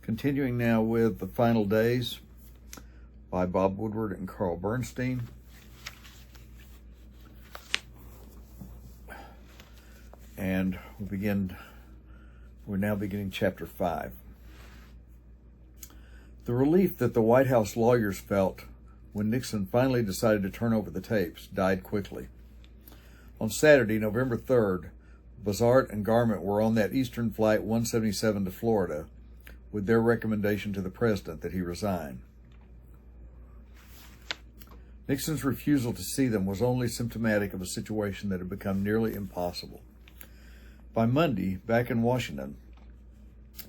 Continuing now with The Final Days by Bob Woodward and Carl Bernstein. And we're now beginning chapter 5. The relief that the White House lawyers felt when Nixon finally decided to turn over the tapes died quickly. On Saturday, November 3rd, Bazart and Garment were on that Eastern Flight 177 to Florida with their recommendation to the president that he resign. Nixon's refusal to see them was only symptomatic of a situation that had become nearly impossible. By Monday, back in Washington,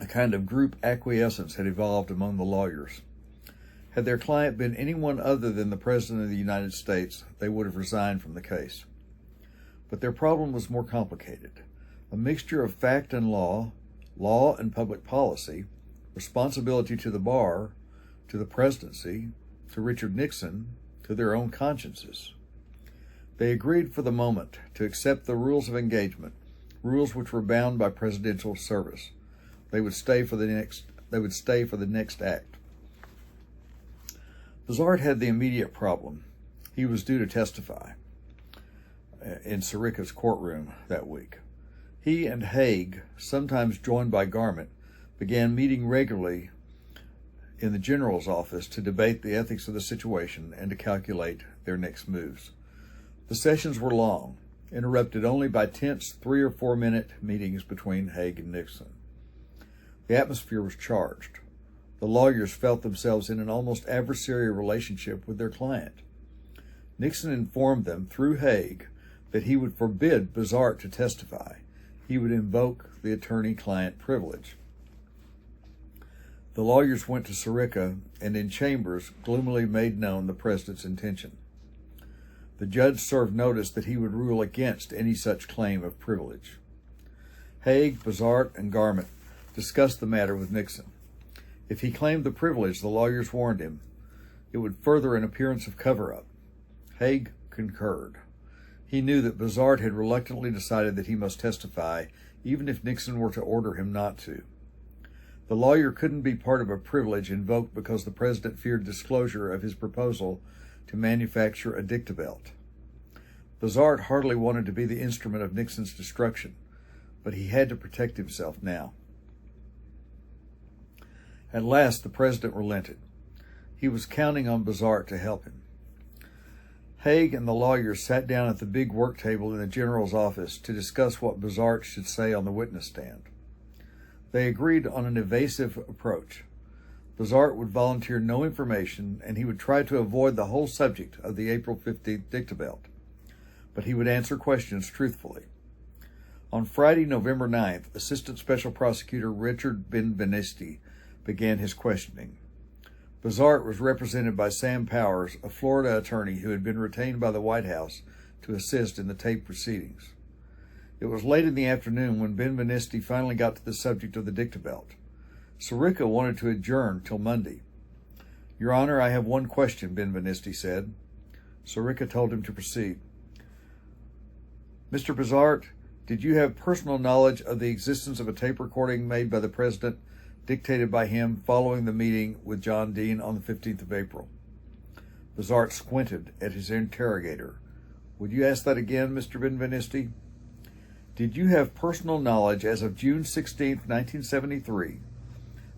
a kind of group acquiescence had evolved among the lawyers. Had their client been anyone other than the President of the United States, they would have resigned from the case. But their problem was more complicated. A mixture of fact and law and public policy, responsibility to the bar, to the presidency, to Richard Nixon, to their own consciences. They agreed for the moment to accept the rules of engagement, rules which were bound by presidential service. They would stay for the next act. Bazart had the immediate problem. He was due to testify in Sirica's courtroom that week. He and Haig, sometimes joined by Garment, began meeting regularly in the general's office to debate the ethics of the situation and to calculate their next moves. The sessions were long, interrupted only by tense 3 or 4 minute meetings between Haig and Nixon. The atmosphere was charged. The lawyers felt themselves in an almost adversarial relationship with their client. Nixon informed them through Haig that he would forbid Bazart to testify. He would invoke the attorney-client privilege. The lawyers went to Sirica and in chambers gloomily made known the president's intention. The judge served notice that he would rule against any such claim of privilege. Haig, Bazart, and Garment discussed the matter with Nixon. If he claimed the privilege, the lawyers warned him, it would further an appearance of cover-up. Haig concurred. He knew that Bazart had reluctantly decided that he must testify, even if Nixon were to order him not to. The lawyer couldn't be part of a privilege invoked because the president feared disclosure of his proposal to manufacture a dictabelt. Bazart hardly wanted to be the instrument of Nixon's destruction, but he had to protect himself now. At last, the president relented. He was counting on Bazart to help him. Haig and the lawyers sat down at the big work table in the general's office to discuss what Bazart should say on the witness stand. They agreed on an evasive approach. Bazart would volunteer no information, and he would try to avoid the whole subject of the April 15th dictabelt, but he would answer questions truthfully. On Friday, November 9th, Assistant Special Prosecutor Richard Benvenisti began his questioning. Bazart was represented by Sam Powers, a Florida attorney who had been retained by the White House to assist in the tape proceedings. It was late in the afternoon when Benvenisti finally got to the subject of the dictabelt. Sirica wanted to adjourn till Monday. Your Honor, I have one question, Benvenisti said. Sirica told him to proceed. Mr. Bazart, did you have personal knowledge of the existence of a tape recording made by the President, dictated by him following the meeting with John Dean on the 15th of April? Bazart squinted at his interrogator. Would you ask that again, Mr. Benvenisti? Did you have personal knowledge as of June 16, 1973,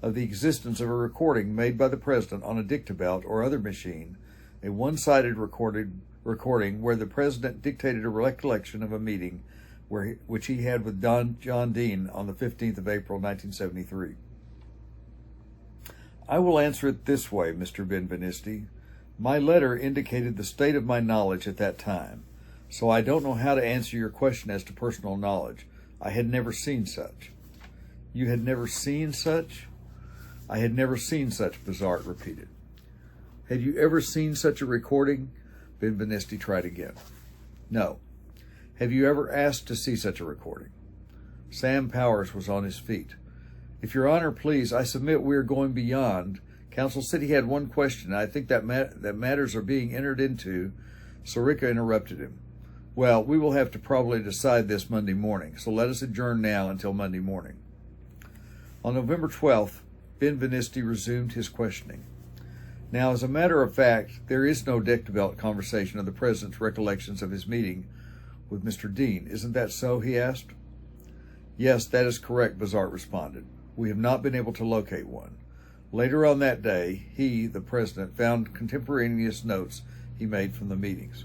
of the existence of a recording made by the President on a dictabelt or other machine, a one-sided recording where the President dictated a recollection of a meeting which he had with John Dean on the 15th of April, 1973? I will answer it this way, Mr. Benvenisti. My letter indicated the state of my knowledge at that time, so I don't know how to answer your question as to personal knowledge. I had never seen such. You had never seen such? I had never seen such, Bazart repeated. Had you ever seen such a recording? Benvenisti tried again. No. Have you ever asked to see such a recording? Sam Powers was on his feet. If Your Honor, please, I submit we are going beyond. Counsel said he had one question. I think that matters are being entered into. Sirica interrupted him. Well, we will have to probably decide this Monday morning, so let us adjourn now until Monday morning. On November 12th, Bernstein resumed his questioning. Now, as a matter of fact, there is no dictabelt conversation of the President's recollections of his meeting with Mr. Dean. Isn't that so? He asked. Yes, that is correct, Bazart responded. We have not been able to locate one. Later on that day, he, the President, found contemporaneous notes he made from the meetings.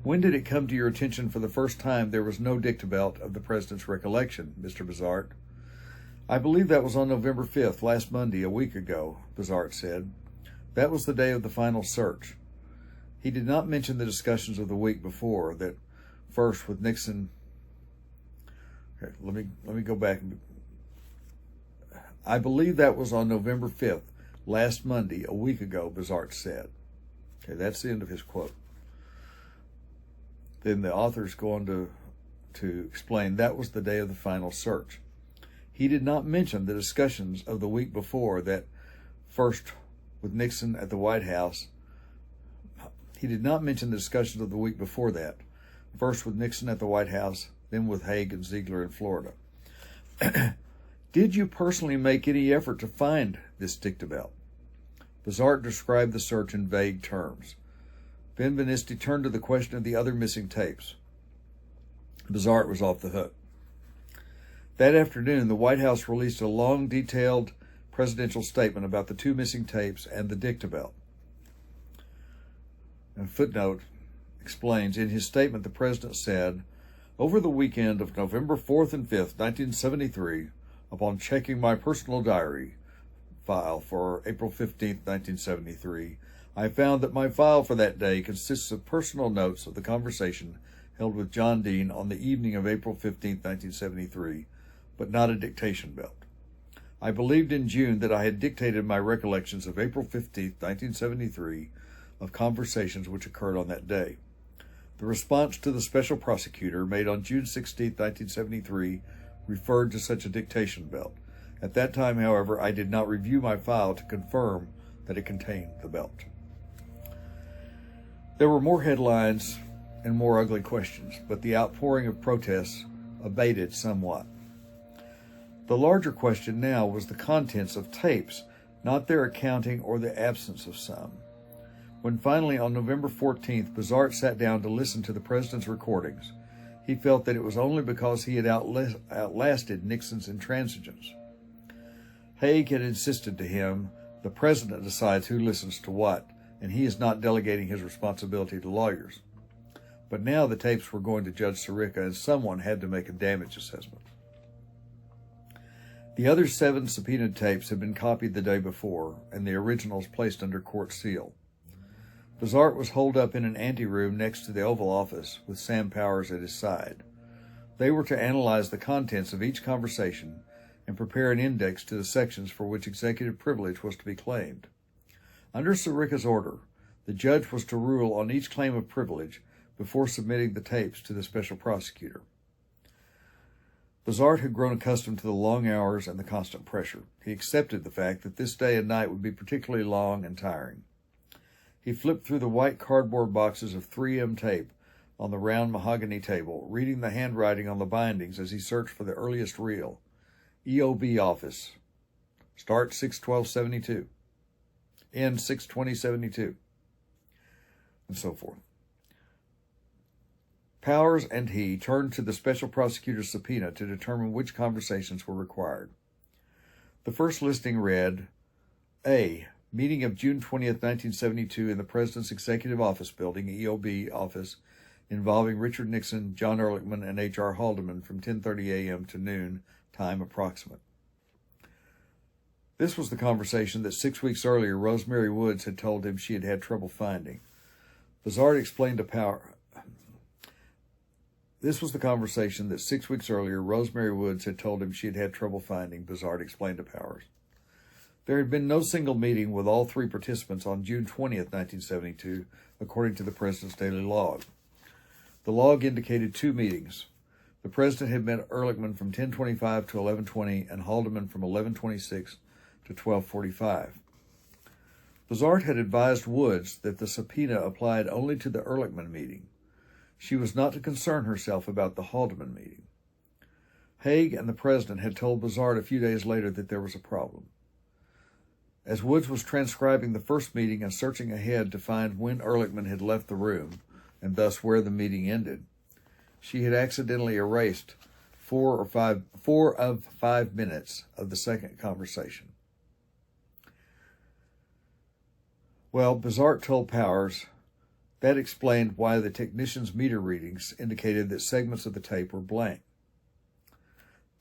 When did it come to your attention for the first time there was no dictabelt of the President's recollection, Mr. Bazart? I believe that was on November 5th, last Monday, a week ago, Bazart said. That was the day of the final search. He did not mention the discussions of the week before, that first with Nixon. Okay, let me go back. I believe that was on November 5th, last Monday, a week ago, Bazart said. Okay, that's the end of his quote. Then the author's going to explain that was the day of the final search. He did not mention the discussions of the week before, that first with Nixon at the White House. He did not mention the discussions of the week before that, first with Nixon at the White House, then with Haig and Ziegler in Florida. Did you personally make any effort to find this dictabelt? Bazart described the search in vague terms. Bernstein turned to the question of the other missing tapes. Bazart was off the hook. That afternoon, the White House released a long, detailed presidential statement about the two missing tapes and the dictabelt. A footnote explains, in his statement, the President said, over the weekend of November 4th and 5th, 1973, upon checking my personal diary file for April 15th, 1973, I found that my file for that day consists of personal notes of the conversation held with John Dean on the evening of April 15th, 1973, but not a dictation belt. I believed in June that I had dictated my recollections of April 15th, 1973, of conversations which occurred on that day. The response to the special prosecutor made on June 16, 1973, referred to such a dictation belt. At that time, however, I did not review my file to confirm that it contained the belt. There were more headlines and more ugly questions, but the outpouring of protests abated somewhat. The larger question now was the contents of tapes, not their accounting or the absence of some. When finally, on November 14th, Bazart sat down to listen to the President's recordings, he felt that it was only because he had outlasted Nixon's intransigence. Haig had insisted to him, the President decides who listens to what, and he is not delegating his responsibility to lawyers. But now the tapes were going to Judge Sirica, and someone had to make a damage assessment. The other 7 subpoenaed tapes had been copied the day before, and the originals placed under court seal. Bazart was holed up in an anteroom next to the Oval Office with Sam Powers at his side. They were to analyze the contents of each conversation and prepare an index to the sections for which executive privilege was to be claimed. Under Sirica's order, the judge was to rule on each claim of privilege before submitting the tapes to the special prosecutor. Bazart had grown accustomed to the long hours and the constant pressure. He accepted the fact that this day and night would be particularly long and tiring. He flipped through the white cardboard boxes of 3M tape on the round mahogany table, reading the handwriting on the bindings as he searched for the earliest reel. EOB office. Start 6/12/72. End 6/20/72. And so forth. Powers and he turned to the special prosecutor's subpoena to determine which conversations were required. The first listing read, A. Meeting of June 20th, 1972 in the President's Executive Office Building, EOB office, involving Richard Nixon, John Ehrlichman, and H.R. Haldeman from 10:30 a.m. to noon, time approximate. This was the conversation that 6 weeks earlier Rosemary Woods had told him she had had trouble finding. Bazart explained to Powers. This was the conversation that 6 weeks earlier Rosemary Woods had told him she had had trouble finding, Bazart explained to Powers. There had been no single meeting with all 3 participants on June 20th, 1972, according to the President's daily log. The log indicated 2 meetings. The President had met Ehrlichman from 10:25 to 11:20 and Haldeman from 11:26 to 12:45. Bazart had advised Woods that the subpoena applied only to the Ehrlichman meeting. She was not to concern herself about the Haldeman meeting. Haig and the President had told Bazart a few days later that there was a problem. As Woods was transcribing the first meeting and searching ahead to find when Ehrlichman had left the room, and thus where the meeting ended, she had accidentally erased 4 of 5 minutes of the second conversation. Well, Bizart told Powers that explained why the technician's meter readings indicated that segments of the tape were blank.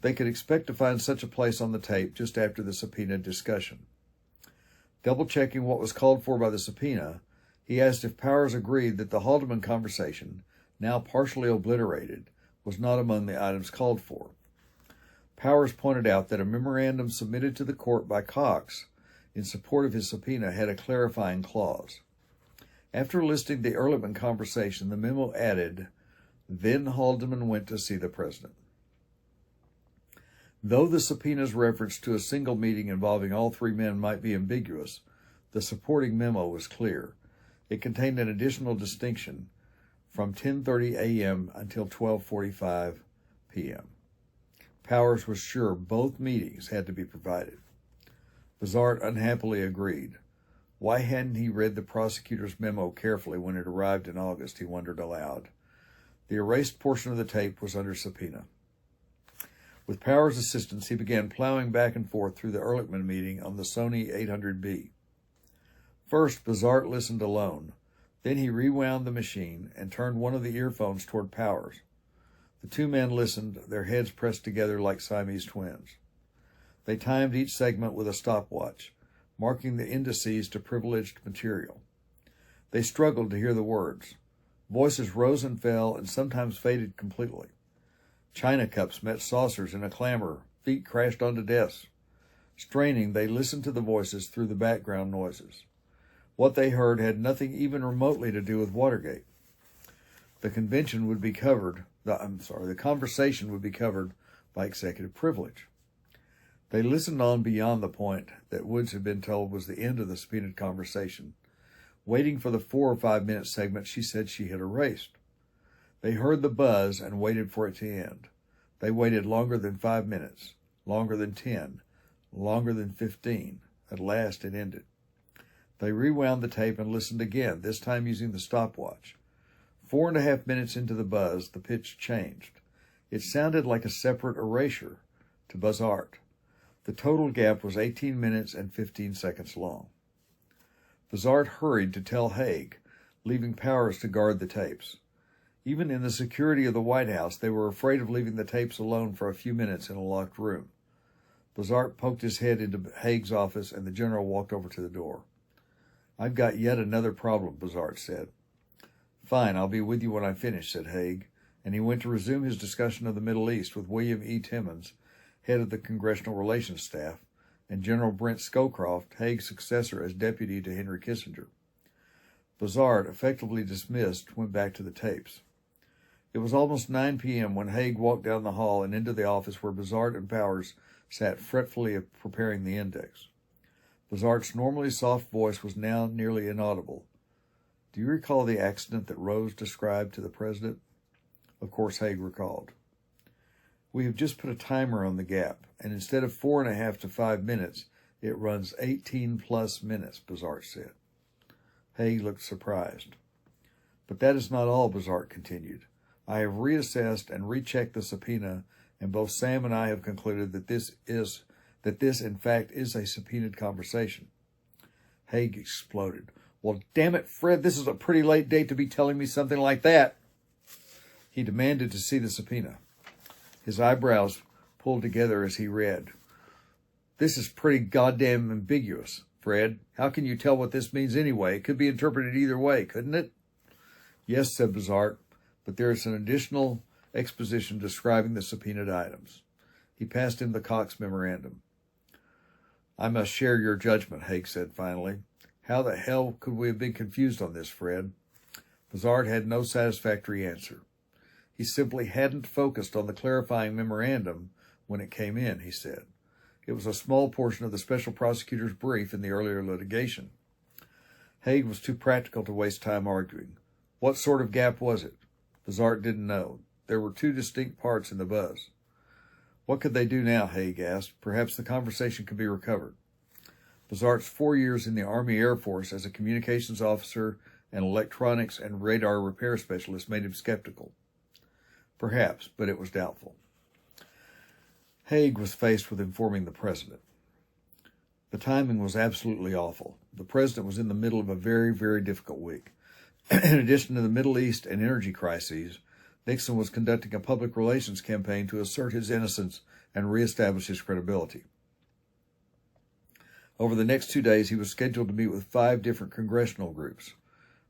They could expect to find such a place on the tape just after the subpoena discussion. Double-checking what was called for by the subpoena, he asked if Powers agreed that the Haldeman conversation, now partially obliterated, was not among the items called for. Powers pointed out that a memorandum submitted to the court by Cox in support of his subpoena had a clarifying clause. After listing the Ehrlichman conversation, the memo added, "Then Haldeman went to see the president." Though the subpoena's reference to a single meeting involving all three men might be ambiguous, the supporting memo was clear. It contained an additional distinction from 10:30 a.m. until 12:45 p.m. Powers was sure both meetings had to be provided. Bizart unhappily agreed. Why hadn't he read the prosecutor's memo carefully when it arrived in August, he wondered aloud. The erased portion of the tape was under subpoena. With Powers' assistance, he began plowing back and forth through the Ehrlichman meeting on the Sony 800B. First, Bizart listened alone. Then he rewound the machine and turned one of the earphones toward Powers. The two men listened, their heads pressed together like Siamese twins. They timed each segment with a stopwatch, marking the indices to privileged material. They struggled to hear the words. Voices rose and fell and sometimes faded completely. China cups met saucers in a clamor. Feet crashed onto desks. Straining, they listened to the voices through the background noises. What they heard had nothing even remotely to do with Watergate. The convention would be covered. The conversation would be covered by executive privilege. They listened on beyond the point that Woods had been told was the end of the subpoenaed conversation, waiting for the 4 or 5 minute segment she said she had erased. They heard the buzz and waited for it to end. They waited longer than 5 minutes, longer than 10, longer than 15. At last it ended. They rewound the tape and listened again, this time using the stopwatch. 4.5 minutes into the buzz, the pitch changed. It sounded like a separate erasure to Bizart. The total gap was 18 minutes and 15 seconds long. Bizart hurried to tell Haig, leaving Powers to guard the tapes. Even in the security of the White House, they were afraid of leaving the tapes alone for a few minutes in a locked room. Bizart poked his head into Haig's office, and the general walked over to the door. "I've got yet another problem," Bizart said. "Fine, I'll be with you when I finish," said Haig, and he went to resume his discussion of the Middle East with William E. Timmons, head of the Congressional Relations Staff, and General Brent Scowcroft, Haig's successor as deputy to Henry Kissinger. Bizart, effectively dismissed, went back to the tapes. It was almost 9 p.m. when Haig walked down the hall and into the office where Bizart and Powers sat fretfully preparing the index. Bizart's normally soft voice was now nearly inaudible. "Do you recall the accident that Rose described to the president?" Of course, Haig recalled. "We have just put a timer on the gap, and instead of 4.5 to 5 minutes, it runs 18+ minutes," Bizart said. Haig looked surprised. "But that is not all," Bizart continued. "I have reassessed and rechecked the subpoena, and both Sam and I have concluded that this in fact is a subpoenaed conversation." Haig exploded. "Well, damn it, Fred, this is a pretty late date to be telling me something like that." He demanded to see the subpoena. His eyebrows pulled together as he read. "This is pretty goddamn ambiguous, Fred. How can you tell what this means anyway? It could be interpreted either way, couldn't it?" "Yes," said Bizart, "but there is an additional exposition describing the subpoenaed items." He passed him the Cox memorandum. "I must share your judgment," Haig said finally. "How the hell could we have been confused on this, Fred?" Bizart had no satisfactory answer. "He simply hadn't focused on the clarifying memorandum when it came in," he said. "It was a small portion of the special prosecutor's brief in the earlier litigation." Haig was too practical to waste time arguing. What sort of gap was it? Bizart didn't know. There were two distinct parts in the buzz. "What could they do now?" Haig asked. "Perhaps the conversation could be recovered." Bizart's 4 years in the Army Air Force as a communications officer and electronics and radar repair specialist made him skeptical. Perhaps, but it was doubtful. Haig was faced with informing the president. The timing was absolutely awful. The president was in the middle of a very, very difficult week. In addition to the Middle East and energy crises, Nixon was conducting a public relations campaign to assert his innocence and reestablish his credibility. Over the next 2 days, he was scheduled to meet with 5 different congressional groups.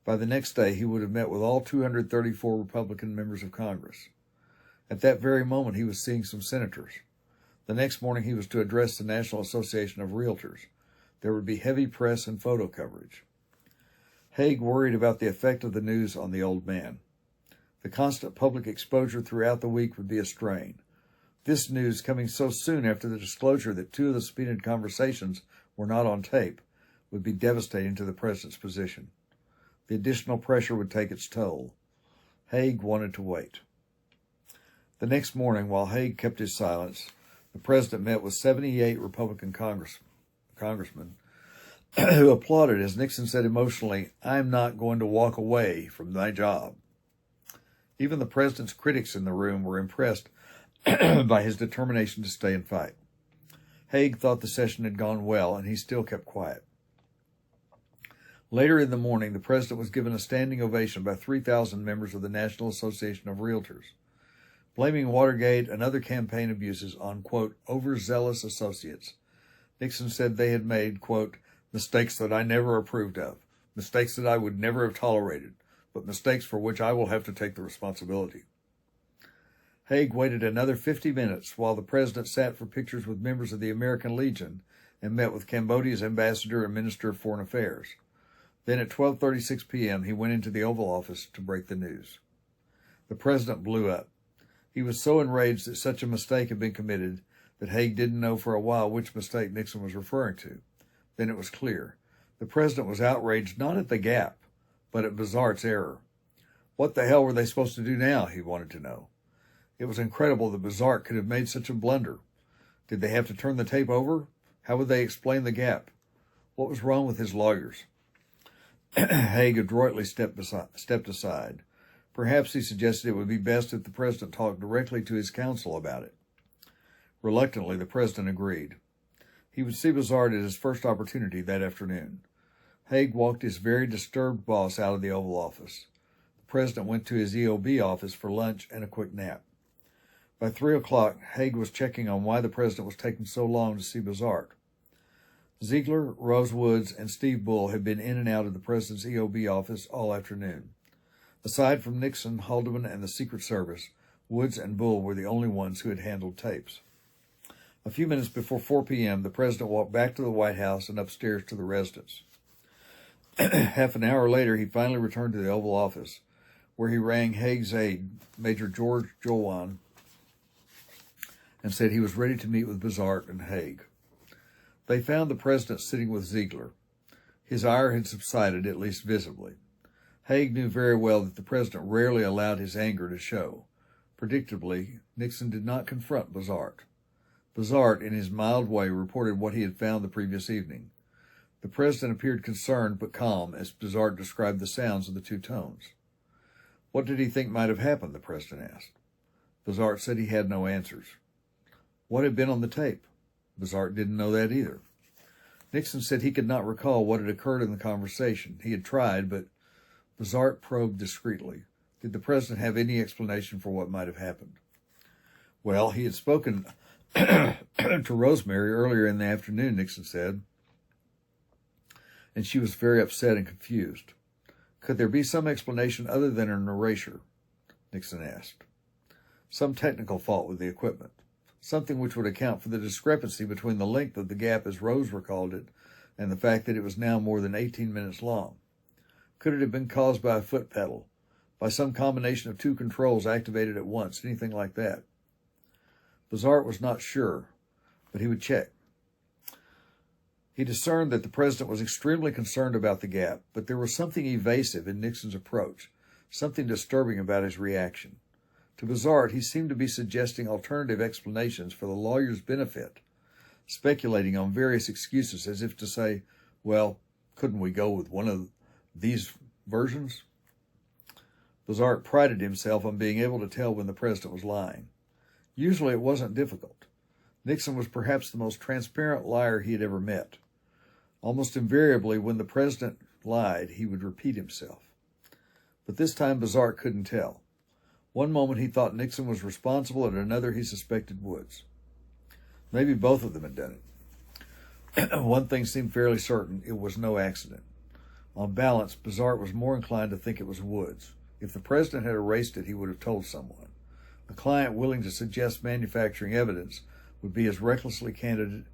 By the next day, he would have met with all 234 Republican members of Congress. At that very moment, he was seeing some senators. The next morning, he was to address the National Association of Realtors. There would be heavy press and photo coverage. Haig worried about the effect of the news on the old man. The constant public exposure throughout the week would be a strain. This news, coming so soon after the disclosure that 2 of the subpoenaed conversations were not on tape, would be devastating to the president's position. The additional pressure would take its toll. Haig wanted to wait. The next morning, while Haig kept his silence, the president met with 78 Republican congressmen who applauded as Nixon said emotionally, "I'm not going to walk away from my job." Even the president's critics in the room were impressed by his determination to stay and fight. Haig thought the session had gone well, and he still kept quiet. Later in the morning, the president was given a standing ovation by 3,000 members of the National Association of Realtors. Blaming Watergate and other campaign abuses on, quote, overzealous associates, Nixon said they had made, quote, mistakes that I never approved of, mistakes that I would never have tolerated, but mistakes for which I will have to take the responsibility. Haig waited another 50 minutes while the president sat for pictures with members of the American Legion and met with Cambodia's ambassador and minister of foreign affairs. Then at 12:36 p.m., he went into the Oval Office to break the news. The president blew up. He was so enraged that such a mistake had been committed that Haig didn't know for a while which mistake Nixon was referring to. Then it was clear. The president was outraged not at the gap, but at Bizart's error. What the hell were they supposed to do now, he wanted to know. It was incredible that Bizart could have made such a blunder. Did they have to turn the tape over? How would they explain the gap? What was wrong with his lawyers? Haig adroitly stepped aside. Perhaps he suggested it would be best if the president talked directly to his counsel about it. Reluctantly, the president agreed. He would see Bizart at his first opportunity that afternoon. Haig walked his very disturbed boss out of the Oval Office. The president went to his EOB office for lunch and a quick nap. By 3 o'clock, Haig was checking on why the president was taking so long to see Bizart. Ziegler, Rose Woods, and Steve Bull had been in and out of the president's EOB office all afternoon. Aside from Nixon, Haldeman, and the Secret Service, Woods and Bull were the only ones who had handled tapes. A few minutes before 4 p.m., the president walked back to the White House and upstairs to the residence. Half an hour later, he finally returned to the Oval Office, where he rang Haig's aide, Major George Jolwan, and said he was ready to meet with Bizart and Haig. They found the president sitting with Ziegler. His ire had subsided, at least visibly. Haig knew very well that the president rarely allowed his anger to show. Predictably, Nixon did not confront Bizart. Bizart, in his mild way, reported what he had found the previous evening. The president appeared concerned but calm as Bizart described the sounds of the 2 tones. What did he think might have happened, the president asked. Bizart said he had no answers. What had been on the tape? Bizart didn't know that either. Nixon said he could not recall what had occurred in the conversation. He had tried, but Bizart probed discreetly. Did the president have any explanation for what might have happened? Well, he had spoken to Rosemary earlier in the afternoon, Nixon said, and she was very upset and confused. Could there be some explanation other than an erasure? Nixon asked. Some technical fault with the equipment. Something which would account for the discrepancy between the length of the gap as Rose recalled it and the fact that it was now more than 18 minutes long. Could it have been caused by a foot pedal, by some combination of 2 controls activated at once, anything like that? Bizart was not sure, but he would check. He discerned that the president was extremely concerned about the gap, but there was something evasive in Nixon's approach, something disturbing about his reaction. To Bizart, he seemed to be suggesting alternative explanations for the lawyer's benefit, speculating on various excuses as if to say, well, couldn't we go with one of these versions? Bozart prided himself on being able to tell when the president was lying. Usually it wasn't difficult. Nixon was perhaps the most transparent liar he had ever met. Almost invariably, when the president lied, he would repeat himself. But this time Bozart couldn't tell. One moment he thought Nixon was responsible, and another he suspected Woods. Maybe both of them had done it. One thing seemed fairly certain: it was no accident. On balance, Bozart was more inclined to think it was Woods. If the president had erased it, he would have told someone. A client willing to suggest manufacturing evidence would be as recklessly candid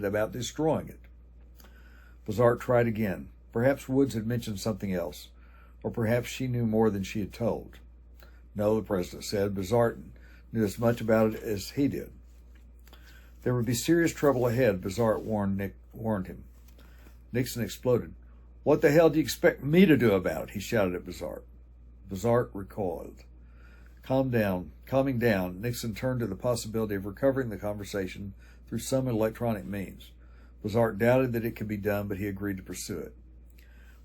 about destroying it. Bozart tried again. Perhaps Woods had mentioned something else, or perhaps she knew more than she had told. No, the president said. Bozart knew as much about it as he did. There would be serious trouble ahead, Bozart warned him. Nixon exploded. What the hell do you expect me to do about it? He shouted at Bozart. Bozart recoiled. Calming down, Nixon turned to the possibility of recovering the conversation through some electronic means. Bozart doubted that it could be done, but he agreed to pursue it.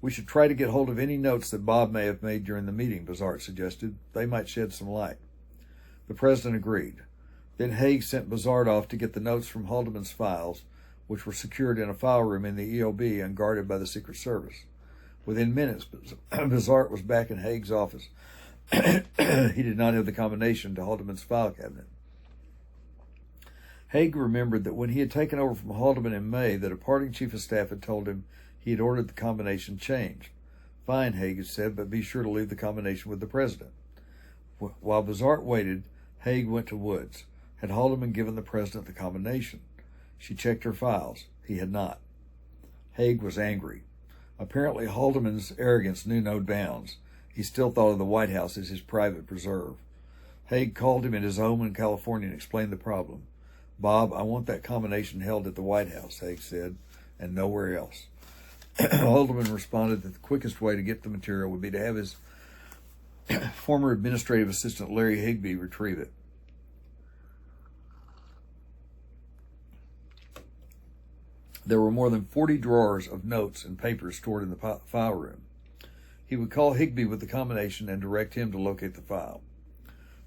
We should try to get hold of any notes that Bob may have made during the meeting, Bozart suggested. They might shed some light. The president agreed. Then Haig sent Bozart off to get the notes from Haldeman's files, which were secured in a file room in the EOB and guarded by the Secret Service. Within minutes, Bozart was back in Haig's office. He did not have the combination to Haldeman's file cabinet. Haig remembered that when he had taken over from Haldeman in May, the departing chief of staff had told him he had ordered the combination changed. Fine, Haig had said, but be sure to leave the combination with the president. While Bozart waited, Haig went to Woods. Had Haldeman given the president the combination? She checked her files. He had not. Haig was angry. Apparently Haldeman's arrogance knew no bounds. He still thought of the White House as his private preserve. Haig called him at his home in California and explained the problem. Bob, I want that combination held at the White House, Haig said, and nowhere else. Haldeman responded that the quickest way to get the material would be to have his former administrative assistant Larry Higbee retrieve it. There were more than 40 drawers of notes and papers stored in the file room. He would call Higbee with the combination and direct him to locate the file.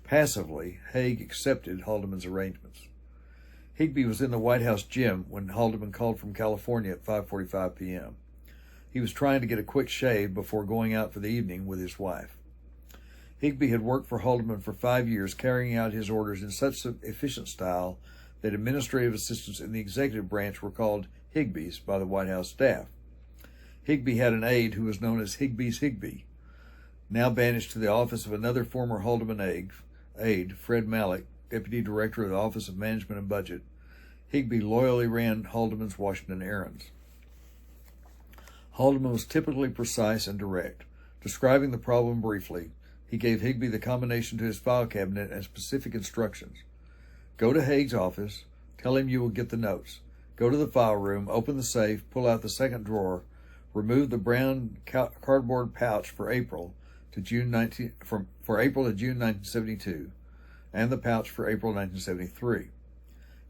Passively, Haig accepted Haldeman's arrangements. Higbee was in the White House gym when Haldeman called from California at 5:45 p.m. He was trying to get a quick shave before going out for the evening with his wife. Higbee had worked for Haldeman for 5 years, carrying out his orders in such efficient style that administrative assistants in the executive branch were called Higbees by the White House staff. Higbee had an aide who was known as Higbee's Higbee. Now banished to the office of another former Haldeman aide, Fred Malek, Deputy Director of the Office of Management and Budget, Higbee loyally ran Haldeman's Washington errands. Haldeman was typically precise and direct. Describing the problem briefly, he gave Higbee the combination to his file cabinet and specific instructions. Go to Haig's office, tell him you will get the notes. Go to the file room, open the safe, pull out the second drawer, remove the brown cardboard pouch for April to June 1972, and the pouch for April 1973.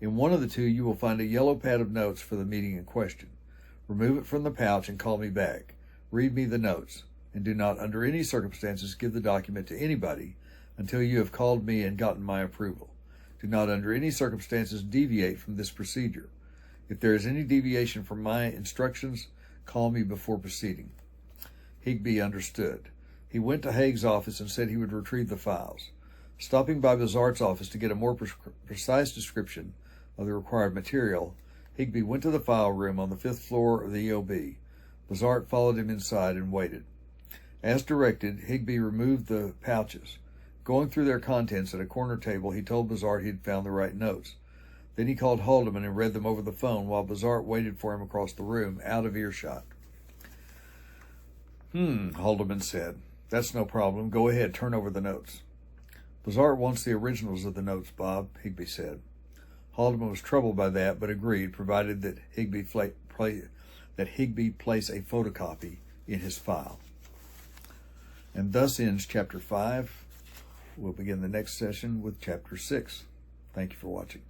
In one of the two, you will find a yellow pad of notes for the meeting in question. Remove it from the pouch and call me back. Read me the notes, and do not, under any circumstances, give the document to anybody until you have called me and gotten my approval. Do not, under any circumstances, deviate from this procedure. If there is any deviation from my instructions, call me before proceeding. Higbee understood. He went to Haig's office and said he would retrieve the files. Stopping by Bozart's office to get a more precise description of the required material, Higbee went to the file room on the 5th floor of the EOB. Bozart followed him inside and waited. As directed, Higbee removed the pouches. Going through their contents at a corner table, he told Bozart he had found the right notes. Then he called Haldeman and read them over the phone while Bozart waited for him across the room, out of earshot. Haldeman said. That's no problem. Go ahead, turn over the notes. Bozart wants the originals of the notes, Bob, Higbee said. Haldeman was troubled by that, but agreed, provided that Higbee place a photocopy in his file. And thus ends Chapter 5. We'll begin the next session with Chapter 6. Thank you for watching.